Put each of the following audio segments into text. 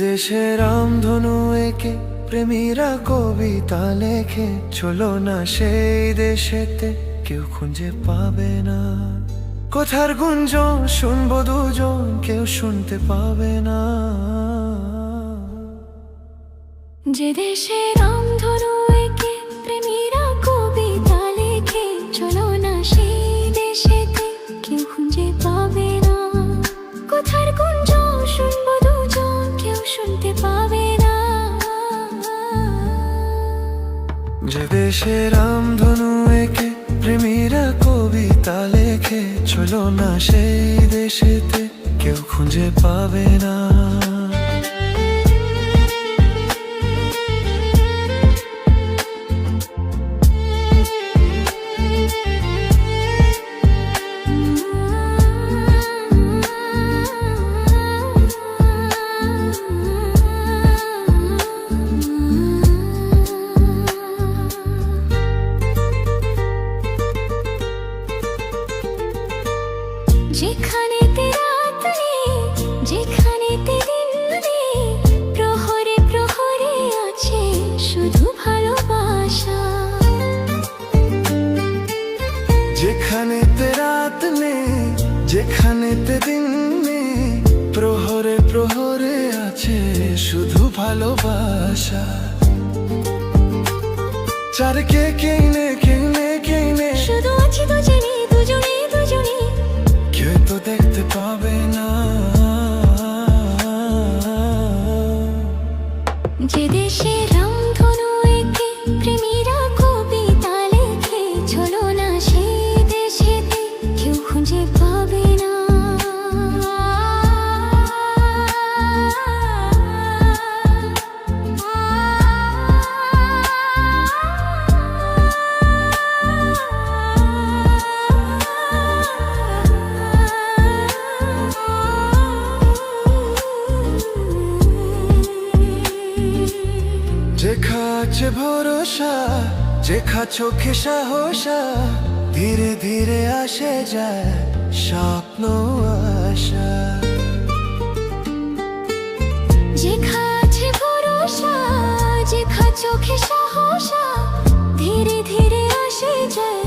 দেশে রামধনু এঁকে প্রেমীরা কবিতা লেখে, চলো না সেই দেশেতে কেউ খুঁজে পাবে না। কথার গুঞ্জন শুনবো দুজন, কেউ শুনতে পাবে না। যে দেশে রামধনু এঁকে প্রেমীরা কবিতা লেখে, চলো না সেই দেশেতে কেউ খুঁজে পাবে না। কথার গুঞ্জন শুনবো দুজন, কেউ শুনতে পাবে না। যে দেশে রামধনু এঁকে প্রেমীরা কবিতা লেখে, চলো না সেই দেশেতে কেউ খুঁজে পাবে না। যেখানেতে রাত নেই, যেখানেতে দিন নেই, প্রহরে প্রহরে আছে শুধু ভালোবাসা। যেখানেতে রাত নেই, যেখানেতে দিন নেই, প্রহরে প্রহরে আছে শুধু ভালোবাসা। চারকে কেউ নেই, কেউ নেই, কেউ নেই, শুধু আছি দুজনে দুজনে দুজনে, কেউ তো দেখতে পাবে না। যে দেশে রামধনু এঁকে প্রেমীরা কবিতা লেখে, চলো না সেই দেশেতে কেউ খুঁজে পাবে না। যেখা আছে ভরসা, যেখা চোখে সাহসা, ধীরে ধীরে আসে যায় স্বপ্ন আশা। যেখা আছে ভরসা, যেখা চোখে সাহসা, ধীরে ধীরে আসে যায়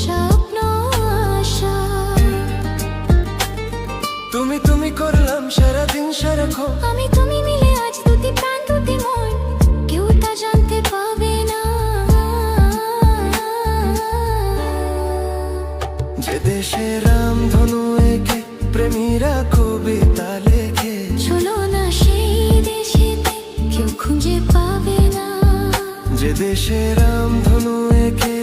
স্বপ্ন আশা। তুমি তুমি করলাম সারাদিন সারাক্ষণ, আমি তুমি মিলে আজ দুটি প্রাণ দুটি মন, কেউ তা জানতে পাবে না। যে দেশে রামধনু এঁকে প্রেমীরা কবিতা লেখে, চলো না সেই দেশেতে কেউ খুঁজে পাবে না। যে দেশে রামধনু এঁকে